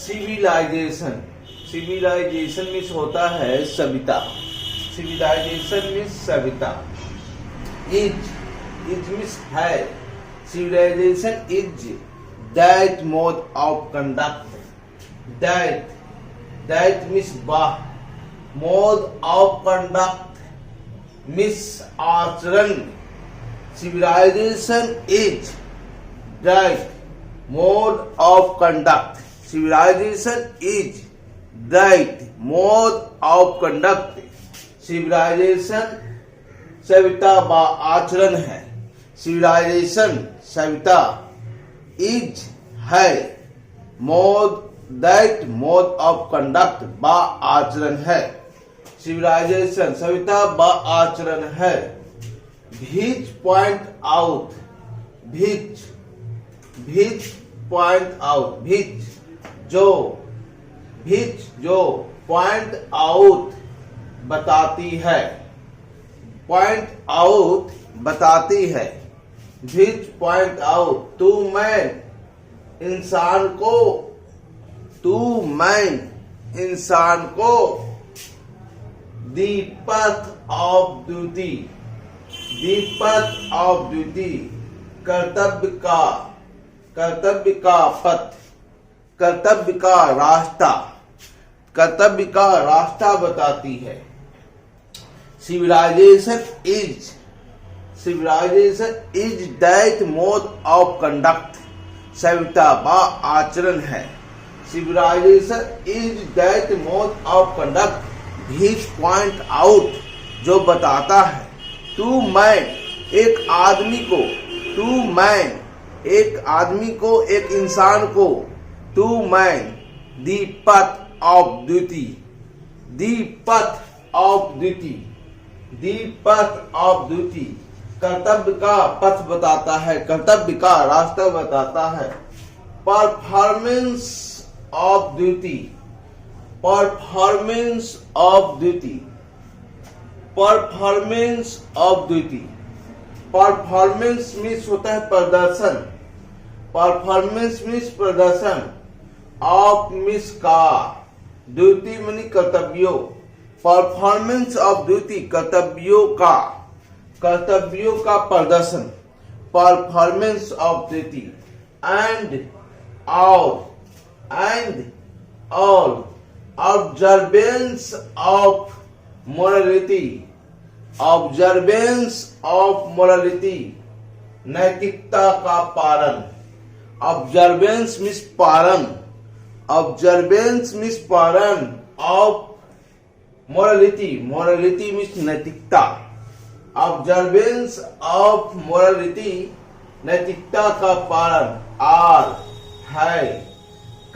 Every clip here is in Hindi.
सिविलाइजेशन। सिविलाइजेशन मीन्स होता है सभ्यता। सिविलाइजेशन मीन्स सभ्यता। इज मीन्स है। Civilisation is that mode of conduct. That means वाह। मोड ऑफ कंडक्ट मीन्स आचरण। Civilisation is that mode of conduct. Civilization is that mode of conduct. Civilization सभ्यता व आचरण है। Civilization सभ्यता is है। mode that mode of conduct व आचरण है। Civilization सभ्यता व आचरण है। Which point out, which point out, जो पॉइंट आउट बताती है। पॉइंट आउट बताती है। Which point out to man इंसान को द पाथ ऑफ ड्यूटी। कर्तव्य का रास्ता बताती है। Civilisation is that mode of conduct. सभ्यता व आचरण है। Civilisation is that mode of conduct which point out जो बताता है टू मैन एक आदमी को एक इंसान को to man the path of duty. कर्तव्य का पथ बताता है। कर्तव्य का रास्ता बताता है। Performance of duty. Performance means होता है प्रदर्शन। परफॉर्मेंस मीन्स प्रदर्शन। ऑफ मीन्स का। ड्यूटी मनी कर्तव्यों। परफॉर्मेंस ऑफ ड्यूटी कर्तव्यों का प्रदर्शन। Performance of duty. And all observance of morality. नैतिकता का पालन। ऑब्जर्वेंस मीन्स पालन। ऑफ मोरालिटी मीन्स नैतिकता। ऑब्जर्वेंस ऑफ मोरालिटी नैतिकता का पालन। आर है।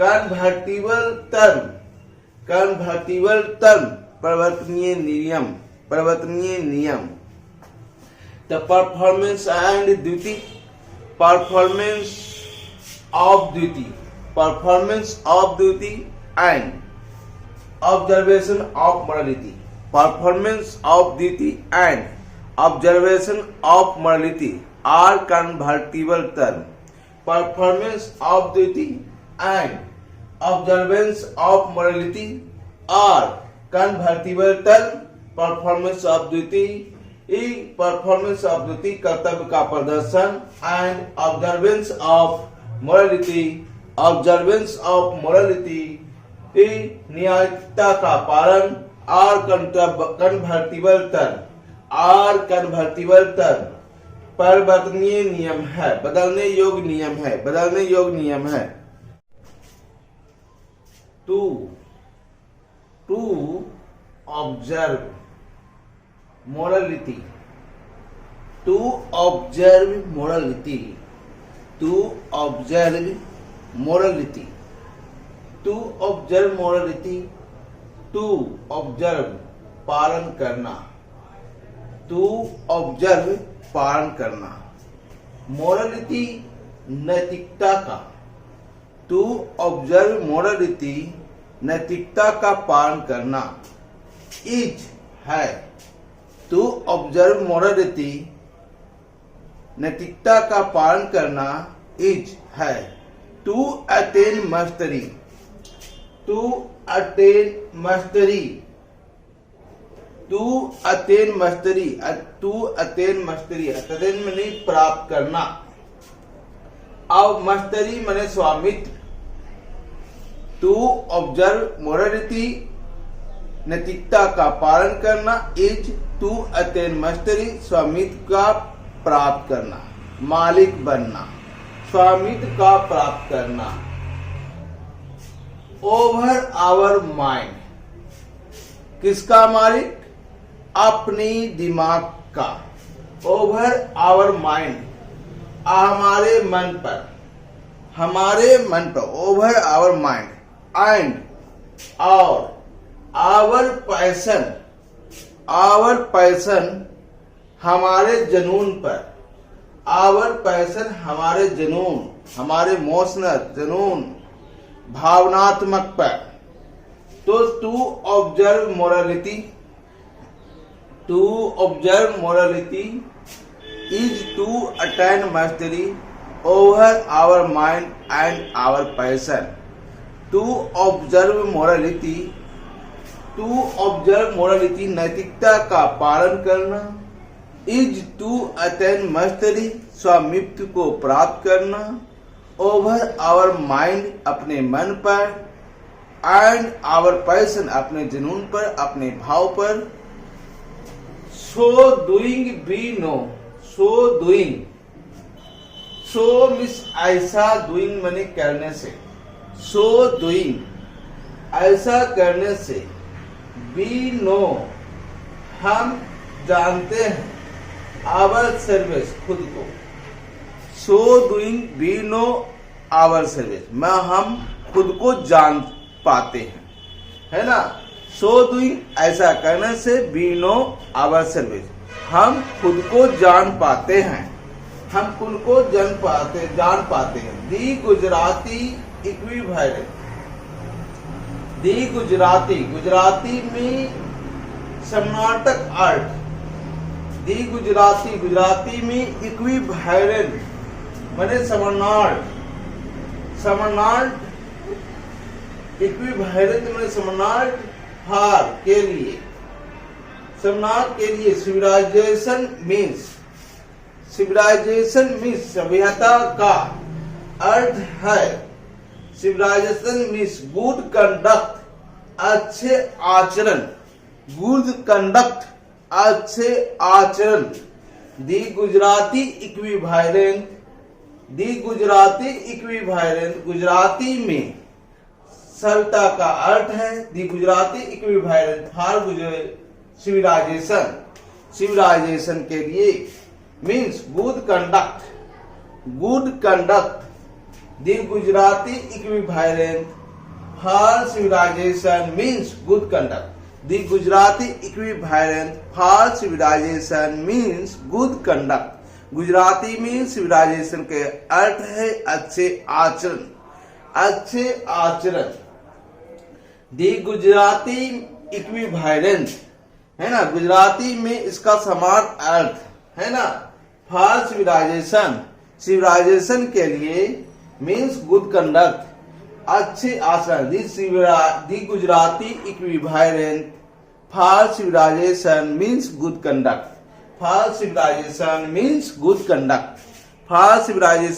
कन्वर्टिबल टर्म परिवर्तनीय नियम। The performance and duty. Performance of duty and observation of morality. Performance of duty and observation of morality are convertible term. Performance of duty and observance of morality are convertible term. Performance of duty कर्तव्य का प्रदर्शन। एंड ऑब्जर्वेंस ऑफ मोरालिटी न्यायिकता का पालन। आर कन्वर्टिबल टर्म परिवर्तनीय नियम है। बदलने योग्य नियम है। To observe morality। To observe morality। पालन करना। मोरालिटी नैतिकता का। टू ऑब्जर्व मोरालिटी नैतिकता का पालन करना। इज है। टू ऑब्जर्व मोरालिटी नैतिकता का पालन करना इज है। To attain mastery. To attain mastery, to attain mastery, to attain mastery, attain माने प्राप्त करना, अब mastery माने स्वामित्व, टू ऑब्जर्व मोरालिटी, नैतिकता का पालन करना, इज टू अटेन mastery, स्वामित्व का प्राप्त करना, मालिक बनना, स्वामित्व का प्राप्त करना। ओवर आवर माइंड, किसका मालिक? अपनी दिमाग का। ओवर आवर माइंड, हमारे मन पर, हमारे मन पर, ओवर आवर माइंड, एंड और आवर पैशन, आवर पैशन हमारे जुनून पर, आवर पैशन हमारे जुनून, हमारे इमोशनल जुनून, भावनात्मक पर। तो to observe morality, to observe morality is to attain mastery over our mind and our passion. To observe morality, to observe morality नैतिकता का पालन करना, इज टू अटेन mastery स्वामित्व को प्राप्त करना, ओवर आवर माइंड अपने मन पर, एंड आवर पैशन अपने जुनून पर, अपने भाव पर। So doing be no, so doing, so miss ऐसा, डूइंग माने करने से, सो डूइंग ऐसा करने से, बी नो हम जानते हैं, आवर सर्विस खुद को, so doing be no our service, मैं हम खुद को जान पाते हैं, है ना। सो डूइंग ऐसा करने से, बी नो आवर सर्विस हम खुद को जान पाते हैं, हम खुद को जान पाते हैं। दी गुजराती इक्विवेलेंट, दी गुजराती, गुजराती में कर्नाटक आर्ट, दी गुजराती, गुजराती में इक्विवेलेंट माने समानार्थ, समानार्थ इक्विवेलेंट माने समानार्थ हार के लिए, समानार्थ के लिए। सिविलाइजेशन मीन्स, सिविलाइजेशन मीन्स सभ्यता का अर्थ है, सिविलाइजेशन मीन्स गुड कंडक्ट, अच्छे आचरण, गुड कंडक्ट अच्छे आचरण। The Gujarati equivalent, the Gujarati equivalent Gujarati में सरलता का अर्थ है, the Gujarati equivalent for civilisation, civilisation के लिए, means good conduct, good conduct. The Gujarati equivalent for civilisation means good conduct, the Gujarati equivalent for civilisation means good conduct. Gujarati में सिविलाइजेशन के अर्थ है अच्छे आचरण, अच्छे आचरण। दी गुजराती इक्विवेलेंट है ना, गुजराती में इसका समान अर्थ है ना, फॉर सिविलाइजेशन, सिविलाइजेशन के लिए, मीन्स गुड कंडक्ट अच्छे आचरण। The Gujarati equivalent for civilisation means good conduct, for civilisation means good conduct, for civilisation